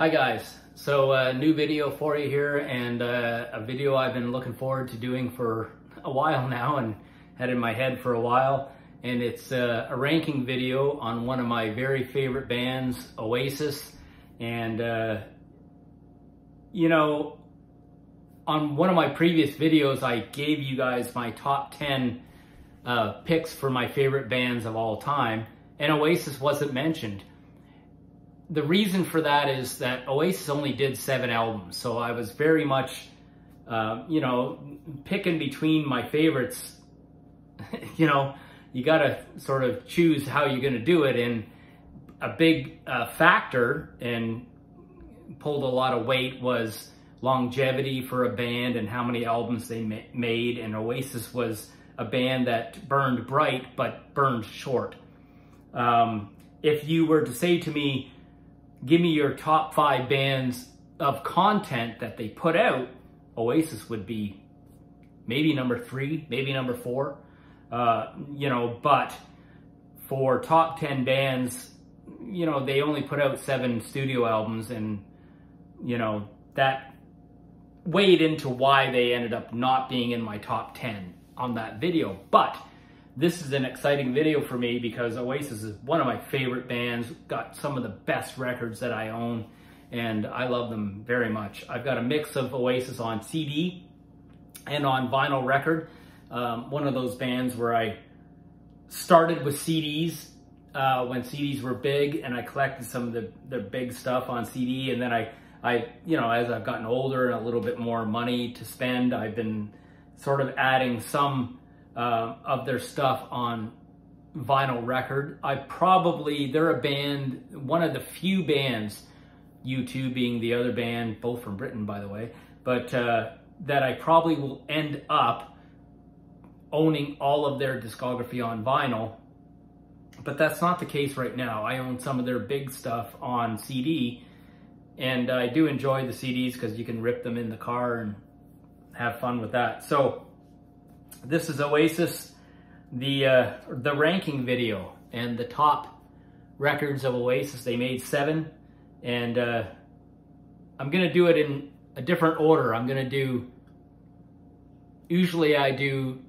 Hi guys, so a new video for you here, and a video I've been looking forward to doing for a while now and had in my head for a while, and it's a ranking video on one of my very favorite bands, Oasis. And you know, on one of my previous videos I gave you guys my top 10 picks for my favorite bands of all time, and Oasis wasn't mentioned. The reason for that is that Oasis only did 7 albums, so I was very much, you know, picking between my favorites. You know, you gotta sort of choose how you're gonna do it, and a big factor and pulled a lot of weight was longevity for a band and how many albums they made, and Oasis was a band that burned bright but burned short. If you were to say to me, give me your top 5 bands of content that they put out, Oasis would be maybe number 3, maybe number 4. You know, but for top 10 bands, you know, they only put out 7 studio albums, and, you know, that weighed into why they ended up not being in my top 10 on that video. But this is an exciting video for me because Oasis is one of my favorite bands, got some of the best records that I own, and I love them very much. I've got a mix of Oasis on CD and on vinyl record. One of those bands where I started with CDs when CDs were big, and I collected some of the big stuff on CD, and then I, you know, as I've gotten older and a little bit more money to spend, I've been sort of adding some of their stuff on vinyl record. They're a band, one of the few bands, U2 being the other band, both from Britain by the way, but that I probably will end up owning all of their discography on vinyl. But that's not the case right now. I own some of their big stuff on CD, and I do enjoy the CDs because you can rip them in the car and have fun with that. So this is Oasis, the ranking video, and the top records of Oasis. They made 7, and I'm gonna do it in a different order. Usually I do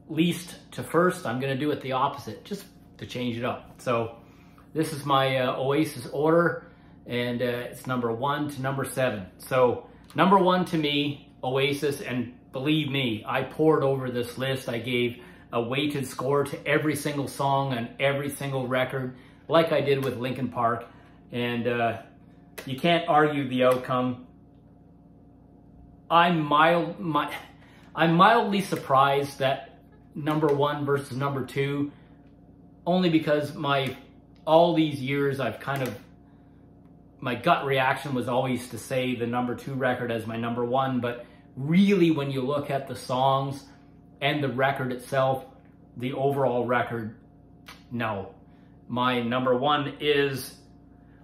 least to first. I'm gonna do it the opposite, just to change it up. So this is my Oasis order, and it's number 1 to number 7. So number 1 to me, Oasis, and believe me, I poured over this list. I gave a weighted score to every single song and every single record, like I did with Linkin Park, and you can't argue the outcome. I'm mildly surprised that number 1 versus number 2, only because all these years my gut reaction was always to say the number 2 record as my number 1, but really when you look at the songs and the record itself, the overall record, no. My number 1 is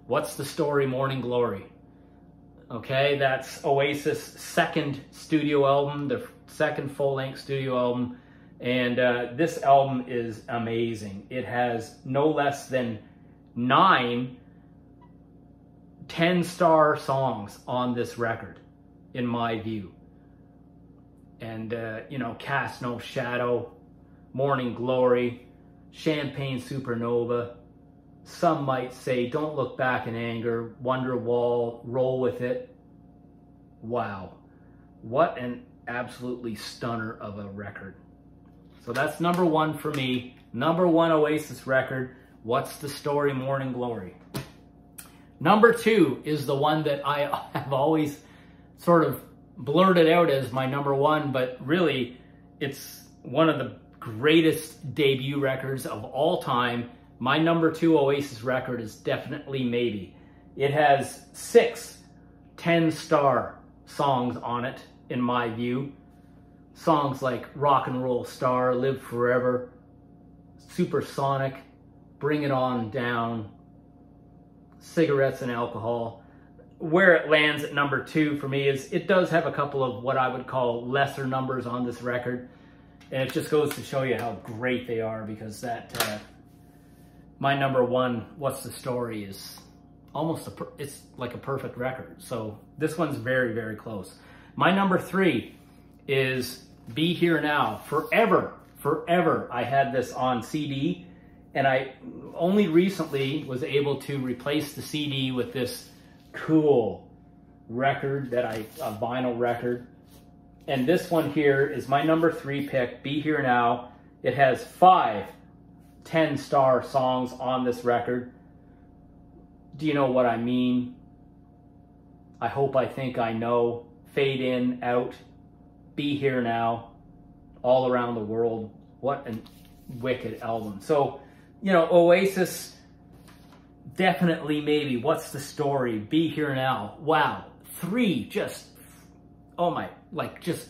What's the Story, Morning Glory. Okay, that's Oasis' second studio album, the second full-length studio album, and this album is amazing. It has no less than 9 10-star songs on this record, in my view. And, you know, Cast No Shadow, Morning Glory, Champagne Supernova, Some Might Say, Don't Look Back in Anger, Wonderwall, Roll With It. Wow. What an absolutely stunner of a record. So that's number 1 for me. Number 1 Oasis record, What's the Story, Morning Glory. Number 2 is the one that I have always sort of blurted out as my number 1, but really it's one of the greatest debut records of all time. My number 2 Oasis record is definitely Maybe. It has 6 10-star songs on it, in my view. Songs like Rock and Roll Star, Live Forever, Supersonic, Bring It On Down, Cigarettes and Alcohol. Where it lands at number 2 for me is it does have a couple of what I would call lesser numbers on this record, and it just goes to show you how great they are, because that my number 1, What's the Story, is it's like a perfect record. So this one's very, very close. My number 3 is Be Here Now. Forever I had this on CD, and I only recently was able to replace the CD with this cool record a vinyl record. And this one here is my number 3 pick, Be Here Now. It has 5 10-star songs on this record. Do you know what I mean? I Hope, I Think, I Know, Fade In, Out, Be Here Now, All Around the World. What a wicked album. So, you know, Oasis, definitely, maybe, What's the Story, Be Here Now. Wow, 3 just, oh my, like just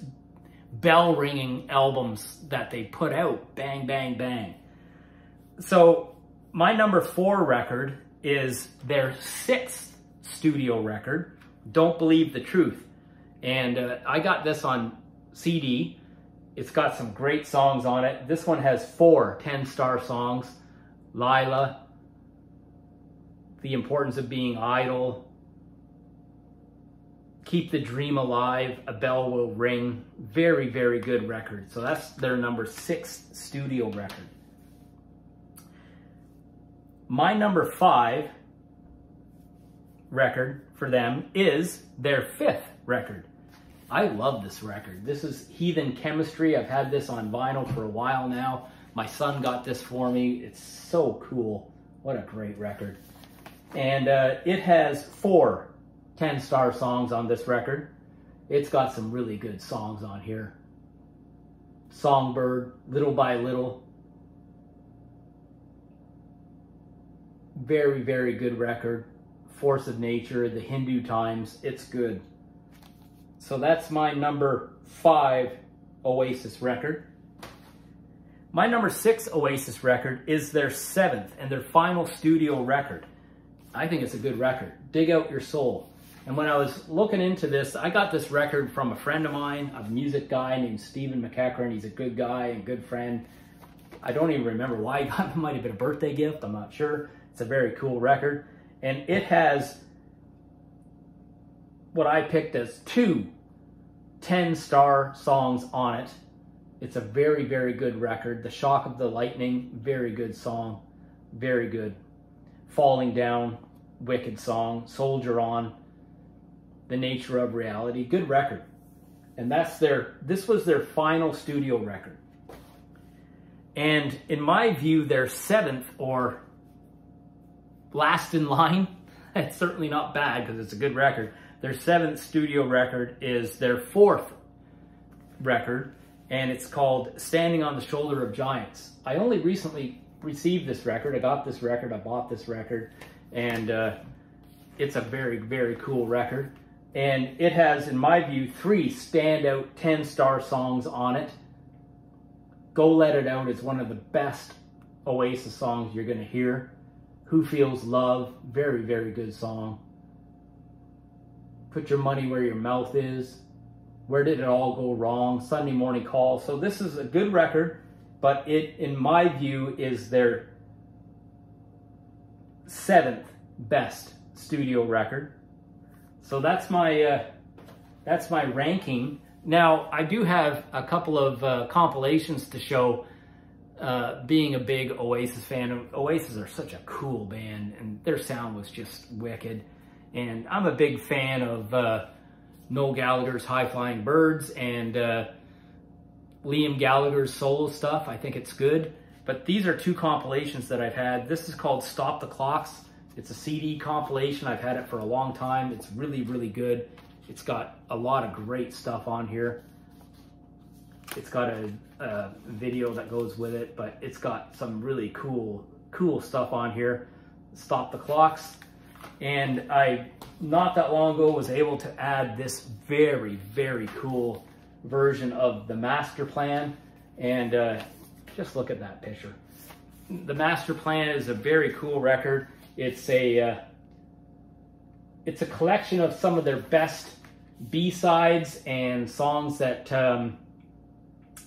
bell-ringing albums that they put out. Bang, bang, bang. So my number 4 record is their 6th studio record, Don't Believe the Truth. And I got this on CD. It's got some great songs on it. This one has 4 10-star songs. Lila, The Importance of Being Idle, Keep the Dream Alive, A Bell Will Ring. Very, very good record. So that's their number 6 studio record. My number 5 record for them is their 5th record. I love this record. This is Heathen Chemistry. I've had this on vinyl for a while now. My son got this for me. It's so cool. What a great record. And it has 4 10-star songs on this record. It's got some really good songs on here. Songbird, Little by Little. Very, very good record. Force of Nature, The Hindu Times. It's good. So that's my number 5 Oasis record. My number 6 Oasis record is their 7th and their final studio record. I think it's a good record. Dig Out Your Soul. And when I was looking into this, I got this record from a friend of mine, a music guy named Stephen McEachran. He's a good guy and good friend. I don't even remember why he got it. It might have been a birthday gift. I'm not sure. It's a very cool record. And it has what I picked as 2 10-star songs on it. It's a very, very good record. The Shock of the Lightning, very good song. Very good. Falling Down, wicked song. Soldier On, The Nature of Reality, good record. And this was their final studio record. And in my view, their 7th or last in line, it's certainly not bad because it's a good record. Their 7th studio record is their 4th record, and it's called Standing on the Shoulder of Giants. I only recently received this record. I got this record, I bought this record, and it's a very, very cool record. And it has, in my view, 3 standout 10-star songs on it. Go Let It Out is one of the best Oasis songs you're going to hear. Who Feels Love, very, very good song. Put Your Money Where Your Mouth Is. Where Did It All Go Wrong? Sunday Morning Call. So this is a good record, but it, in my view, is their 7th best studio record. So that's my ranking. Now, I do have a couple of compilations to show. Being a big Oasis fan, Oasis are such a cool band, and their sound was just wicked. And I'm a big fan of Noel Gallagher's High Flying Birds and Liam Gallagher's solo stuff. I think it's good. But these are 2 compilations that I've had. This is called Stop the Clocks. It's a CD compilation. I've had it for a long time. It's really, really good. It's got a lot of great stuff on here. It's got a video that goes with it, but it's got some really cool stuff on here. Stop the Clocks. And I, not that long ago, was able to add this very, very cool version of the Master Plan. And just look at that picture. The Master Plan is a very cool record. It's a collection of some of their best B-sides and songs that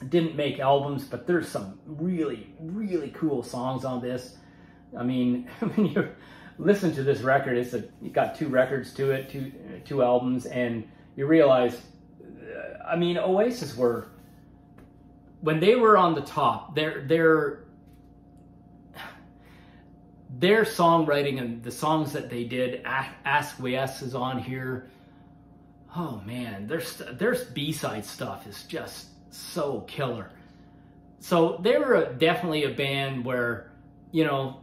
didn't make albums, but there's some really, really cool songs on this. I mean, listen to this record. You got 2 records to it, two albums, and you realize, I mean, Oasis were, when they were on the top, their songwriting and the songs that they did, Ask Wes is on here. Oh man, their B-side stuff is just so killer. So they were definitely a band where, you know,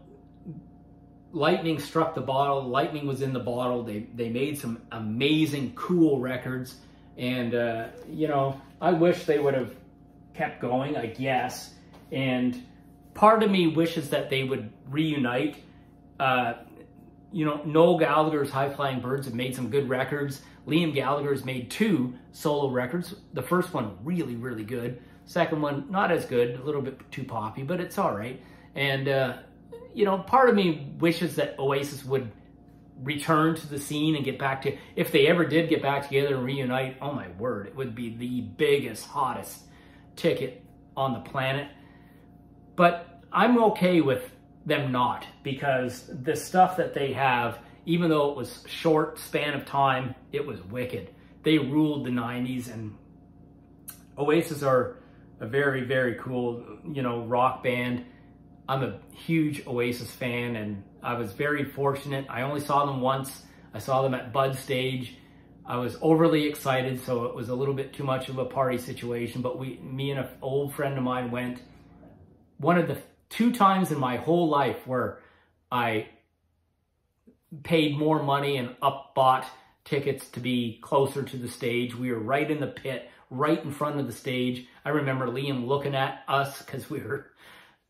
lightning struck the bottle, lightning was in the bottle. They made some amazing, cool records. And, you know, I wish they would have kept going, I guess. And part of me wishes that they would reunite. You know, Noel Gallagher's High Flying Birds have made some good records. Liam Gallagher's made 2 solo records. The first one, really, really good. Second one, not as good, a little bit too poppy, but it's all right. And, you know, part of me wishes that Oasis would return to the scene and get back to, if they ever did get back together and reunite, oh my word, it would be the biggest, hottest ticket on the planet. But I'm okay with them not, because the stuff that they have, even though it was short span of time, it was wicked. They ruled the 90s, and Oasis are a very, very cool, you know, rock band. I'm a huge Oasis fan, and I was very fortunate. I only saw them once. I saw them at Bud Stage. I was overly excited, so it was a little bit too much of a party situation, but me and an old friend of mine went. One of the 2 times in my whole life where I paid more money and bought tickets to be closer to the stage. We were right in the pit, right in front of the stage. I remember Liam looking at us because we were,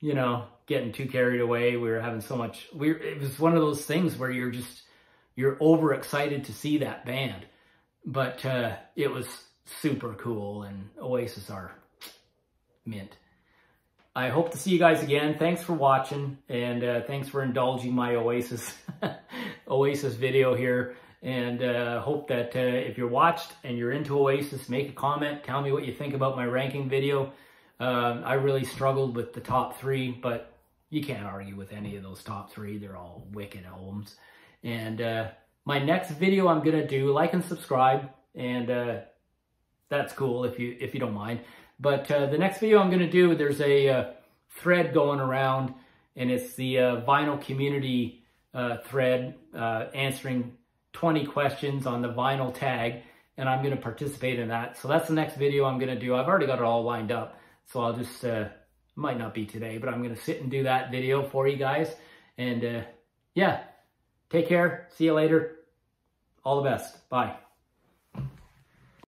you know, getting too carried away. We were having so much, it was one of those things where you're overexcited to see that band. But it was super cool, and Oasis are mint. I hope to see you guys again. Thanks for watching, and thanks for indulging my Oasis video here. And hope that if you're watched and you're into Oasis, make a comment. Tell me what you think about my ranking video. I really struggled with the top 3, but you can't argue with any of those top 3. They're all wicked albums. And my next video I'm gonna do, like and subscribe, and that's cool if you don't mind. But the next video I'm gonna do, there's a thread going around, and it's the vinyl community thread answering 20 questions on the vinyl tag, and I'm gonna participate in that. So that's the next video I'm gonna do. I've already got it all lined up, so I'll just, might not be today, but I'm gonna sit and do that video for you guys. And yeah, take care, see you later, all the best, bye.